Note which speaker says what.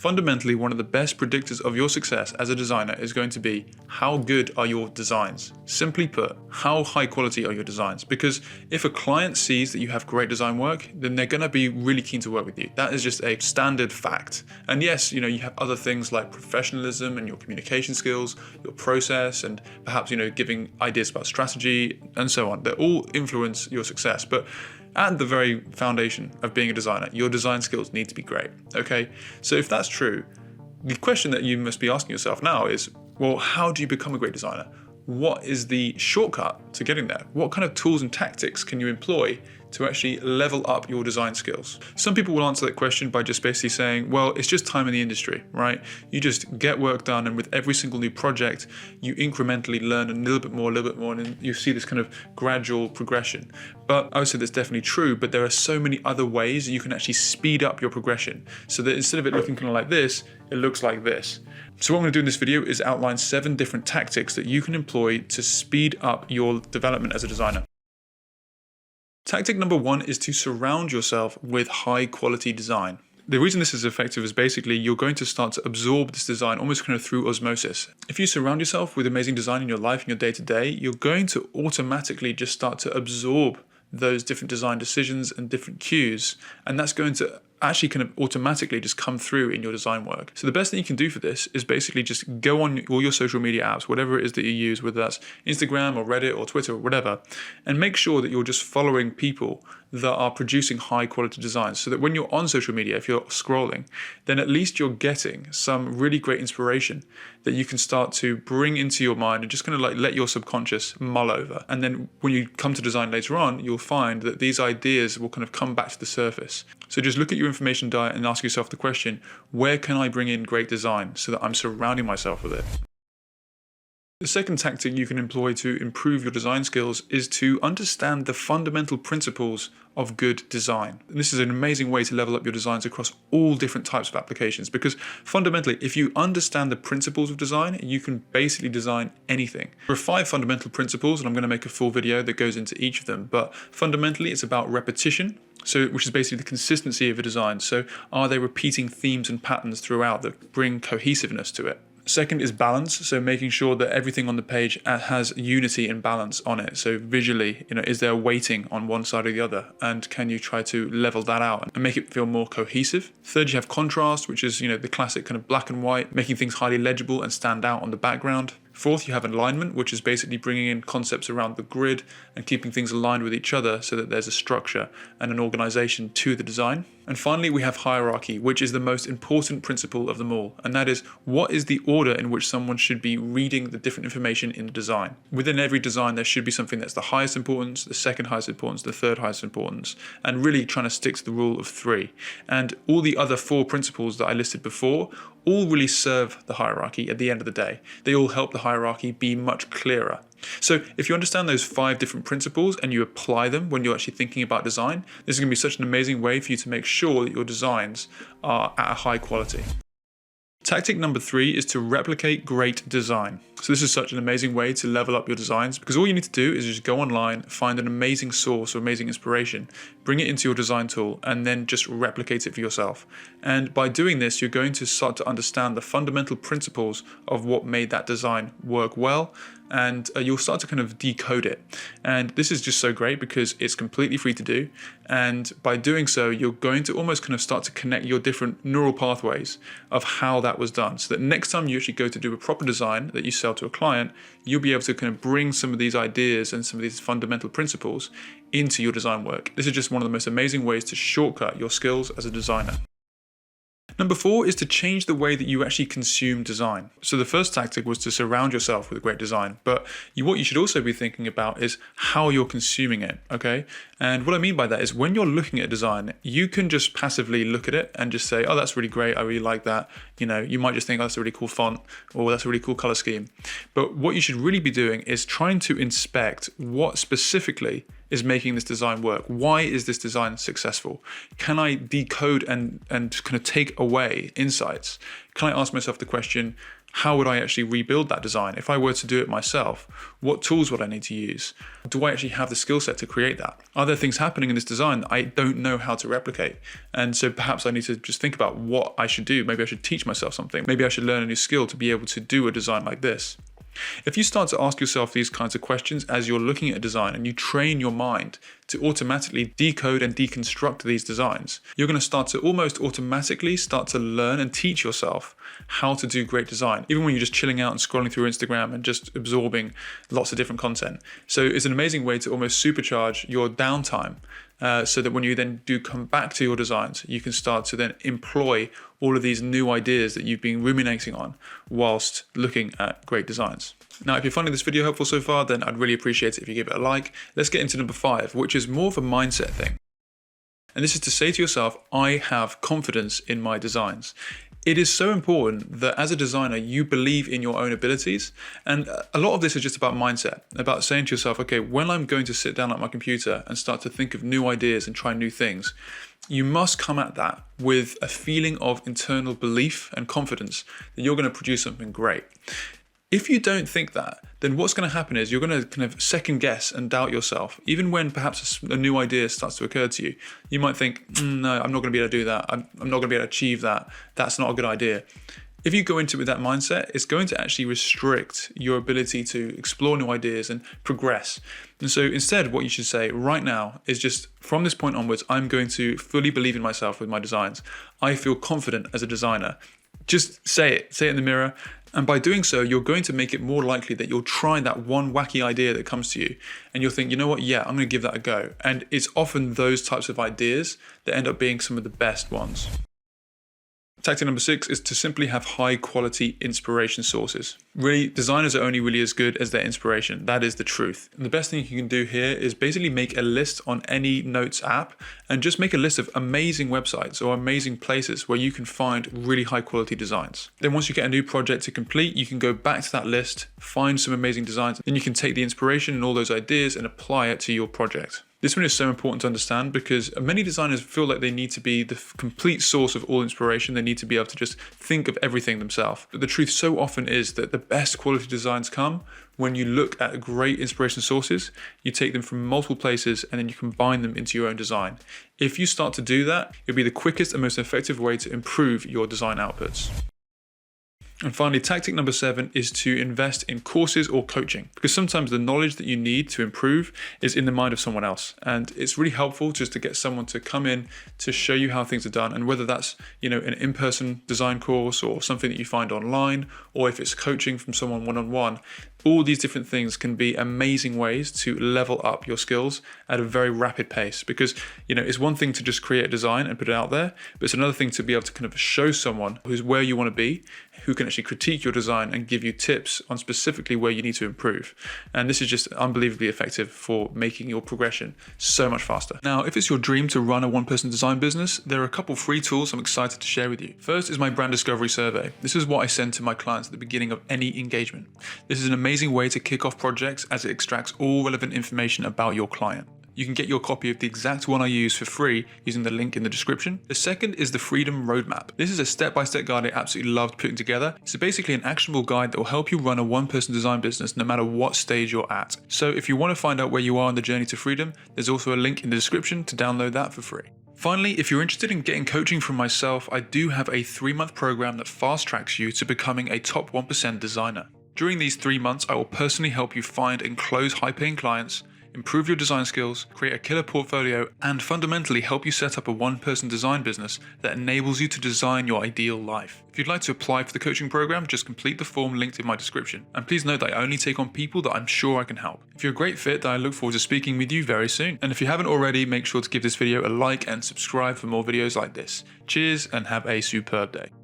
Speaker 1: Fundamentally, one of the best predictors of your success as a designer is going to be how good are your designs? Simply put, how high quality are your designs? Because if a client sees that you have great design work, then they're going to be really keen to work with you. That is just a standard fact. And yes, you have other things like professionalism and your communication skills, your process, and perhaps, giving ideas about strategy and so on. They all influence your success. But at the very foundation of being a designer, your design skills need to be great, okay? So if that's true, the question that you must be asking yourself now is, well, how do you become a great designer? What is the shortcut to getting there? What kind of tools and tactics can you employ to actually level up your design skills? Some people will answer that question by just basically saying, well, it's just time in the industry, right? You just get work done, and with every single new project, you incrementally learn a little bit more, and you see this kind of gradual progression. But I would say that's definitely true, but there are so many other ways you can actually speed up your progression, so that instead of it looking kind of like this, it looks like this. So what I'm going to do in this video is outline 7 different tactics that you can employ to speed up your development as a designer. Tactic number 1 is to surround yourself with high quality design. The reason this is effective is basically you're going to start to absorb this design almost kind of through osmosis. If you surround yourself with amazing design in your life, in your day-to-day, you're going to automatically just start to absorb those different design decisions and different cues, and that's going to actually kind of automatically just come through in your design work. So the best thing you can do for this is basically just go on all your social media apps, whatever it is that you use, whether that's Instagram or Reddit or Twitter or whatever, and make sure that you're just following people that are producing high quality designs, so that when you're on social media, if you're scrolling, then at least you're getting some really great inspiration that you can start to bring into your mind and just kind of like let your subconscious mull over. And then when you come to design later on, you'll find that these ideas will kind of come back to the surface. So just look at your information diet and ask yourself the question, where can I bring in great design so that I'm surrounding myself with it? The second tactic you can employ to improve your design skills is to understand the fundamental principles of good design. And this is an amazing way to level up your designs across all different types of applications, because fundamentally, if you understand the principles of design, you can basically design anything. There are 5 fundamental principles, and I'm going to make a full video that goes into each of them, but fundamentally it's about repetition, which is basically the consistency of a design. So are they repeating themes and patterns throughout that bring cohesiveness to it? Second is balance, so making sure that everything on the page has unity and balance on it. So visually, is there weighting on one side or the other? And can you try to level that out and make it feel more cohesive? Third, you have contrast, which is, the classic kind of black and white, making things highly legible and stand out on the background. Fourth, you have alignment, which is basically bringing in concepts around the grid and keeping things aligned with each other so that there's a structure and an organization to the design. And finally, we have hierarchy, which is the most important principle of them all. And that is, what is the order in which someone should be reading the different information in the design? Within every design, there should be something that's the highest importance, the second highest importance, the third highest importance, and really trying to stick to the rule of 3. And all the other 4 principles that I listed before all really serve the hierarchy at the end of the day. They all help the hierarchy be much clearer. So if you understand those 5 different principles and you apply them when you're actually thinking about design, this is going to be such an amazing way for you to make sure that your designs are at a high quality. Tactic number 3 is to replicate great design. So this is such an amazing way to level up your designs, because all you need to do is just go online, find an amazing source or amazing inspiration, bring it into your design tool, and then just replicate it for yourself. And by doing this, you're going to start to understand the fundamental principles of what made that design work well, and you'll start to kind of decode it. And this is just so great because it's completely free to do. And by doing so, you're going to almost kind of start to connect your different neural pathways of how that was done, so that next time you actually go to do a proper design that you sell to a client, you'll be able to kind of bring some of these ideas and some of these fundamental principles into your design work. This is just one of the most amazing ways to shortcut your skills as a designer. Number 4 is to change the way that you actually consume design. So the first tactic was to surround yourself with great design, but what you should also be thinking about is how you're consuming it, okay? And what I mean by that is when you're looking at design, you can just passively look at it and just say, oh, that's really great, I really like that. You might just think, oh, that's a really cool font, or that's a really cool color scheme. But what you should really be doing is trying to inspect what specifically is making this design work. Why is this design successful? Can I decode and kind of take away insights? Can I ask myself the question, How would I actually rebuild that design? If I were to do it myself, what tools would I need to use? Do I actually have the skill set to create that? Are there things happening in this design that I don't know how to replicate? And so perhaps I need to just think about what I should do. Maybe I should teach myself something. Maybe I should learn a new skill to be able to do a design like this. If you start to ask yourself these kinds of questions as you're looking at a design and you train your mind to automatically decode and deconstruct these designs, you're going to start to almost automatically start to learn and teach yourself how to do great design, even when you're just chilling out and scrolling through Instagram and just absorbing lots of different content. So it's an amazing way to almost supercharge your downtime. So that when you then do come back to your designs, you can start to then employ all of these new ideas that you've been ruminating on whilst looking at great designs. Now, if you're finding this video helpful so far, then I'd really appreciate it if you give it a like. Let's get into number 5, which is more of a mindset thing. And this is to say to yourself, I have confidence in my designs. It is so important that as a designer, you believe in your own abilities. And a lot of this is just about mindset, about saying to yourself, okay, when I'm going to sit down at my computer and start to think of new ideas and try new things, you must come at that with a feeling of internal belief and confidence that you're going to produce something great. If you don't think that, then what's going to happen is you're going to kind of second guess and doubt yourself. Even when perhaps a new idea starts to occur to you, you might think, no, I'm not going to be able to do that. I'm not going to be able to achieve that. That's not a good idea. If you go into it with that mindset, it's going to actually restrict your ability to explore new ideas and progress. And so instead, what you should say right now is just from this point onwards, I'm going to fully believe in myself with my designs. I feel confident as a designer. Just say it in the mirror. And by doing so, you're going to make it more likely that you'll try that one wacky idea that comes to you. And you'll think, you know what, yeah, I'm going to give that a go. And it's often those types of ideas that end up being some of the best ones. Tactic number 6 is to simply have high quality inspiration sources. Really, designers are only really as good as their inspiration. That is the truth. And the best thing you can do here is basically make a list on any notes app and just make a list of amazing websites or amazing places where you can find really high quality designs. Then once you get a new project to complete, you can go back to that list, find some amazing designs, then you can take the inspiration and all those ideas and apply it to your project. This one is so important to understand because many designers feel like they need to be the complete source of all inspiration. They need to be able to just think of everything themselves. But the truth so often is that the best quality designs come when you look at great inspiration sources, you take them from multiple places and then you combine them into your own design. If you start to do that, it'll be the quickest and most effective way to improve your design outputs. And finally, tactic number 7 is to invest in courses or coaching, because sometimes the knowledge that you need to improve is in the mind of someone else. And it's really helpful just to get someone to come in to show you how things are done. And whether that's, an in-person design course or something that you find online, or if it's coaching from someone one-on-one, all these different things can be amazing ways to level up your skills at a very rapid pace. Because, it's one thing to just create a design and put it out there, but it's another thing to be able to kind of show someone who's where you want to be, who can actually critique your design and give you tips on specifically where you need to improve. And this is just unbelievably effective for making your progression so much faster. Now, if it's your dream to run a one-person design business, there are a couple free tools I'm excited to share with you. First is my brand discovery survey. This is what I send to my clients at the beginning of any engagement. This is an amazing way to kick off projects as it extracts all relevant information about your client. You can get your copy of the exact one I use for free using the link in the description. The second is the Freedom Roadmap. This is a step-by-step guide I absolutely loved putting together. It's basically an actionable guide that will help you run a one-person design business no matter what stage you're at. So if you want to find out where you are on the journey to freedom, there's also a link in the description to download that for free. Finally, if you're interested in getting coaching from myself, I do have a 3-month program that fast-tracks you to becoming a top 1% designer. During these 3 months, I will personally help you find and close high-paying clients, improve your design skills, create a killer portfolio, and fundamentally help you set up a one-person design business that enables you to design your ideal life. If you'd like to apply for the coaching program, just complete the form linked in my description. And please note that I only take on people that I'm sure I can help. If you're a great fit, then I look forward to speaking with you very soon. And if you haven't already, make sure to give this video a like and subscribe for more videos like this. Cheers and have a superb day.